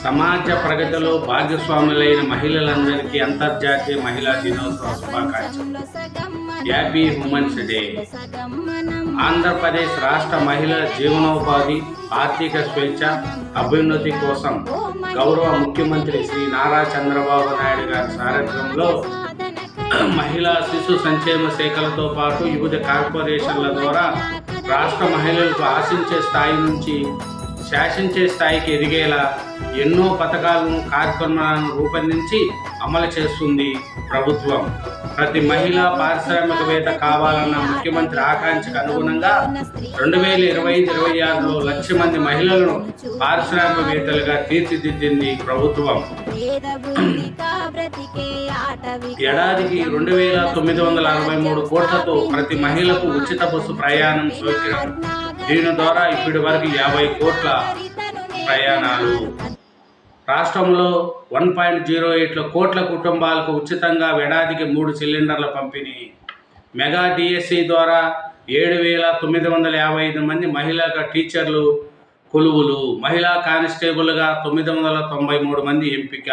సమాజ ప్రగతిలో భాగస్వాములైన మహిళలందరికీ అంతర్జాతీయ మహిళా దినోత్సవ శుభాకాంక్షలు. Happy women's day. ఆంధ్రప్రదేశ్ రాష్ట్ర మహిళల జీవనోపాధి, ఆర్థిక స్వేచ్ఛ, అభ్యున్నతి కోసం గౌరవ ముఖ్యమంత్రి శ్రీ నారా చంద్రబాబు నాయుడు గారి సారథ్యంలో మహిళా శిశు సంక్షేమ శాఖలతో పాటు వివిధ కార్పొరేషన్ల ద్వారా రాష్ట్ర మహిళలకు ఆశించే స్థాయి నుంచి శాసించే స్థాయికి ఎదిగేలా ఎన్నో పథకాలను, కార్యక్రమాలను రూపొందించి అమలు చేస్తుంది ప్రభుత్వం. ప్రతి మహిళ పారిశ్రామికవేత్త కావాలన్న ముఖ్యమంత్రి ఆకాంక్షకు అనుగుణంగా 2025-26లో 1,00,000 మంది మహిళలను పారిశ్రామికవేత్తలుగా తీర్చిదిద్దింది ప్రభుత్వం. ఏడాదికి 2,963 కోట్లతో ప్రతి మహిళకు ఉచిత బస్సు ప్రయాణం సౌకర్యం. దీని ద్వారా ఇప్పటి వరకు 50 కోట్ల ప్రయాణాలు. రాష్ట్రంలో 1.08 కోట్ల కుటుంబాలకు ఉచితంగా ఏడాదికి 3 సిలిండర్ల పంపిణీ. మెగా డిఎస్సి ద్వారా 7,955 మంది మహిళా టీచర్లు కొలువులు. మహిళా కానిస్టేబుల్గా 993 మంది ఎంపిక.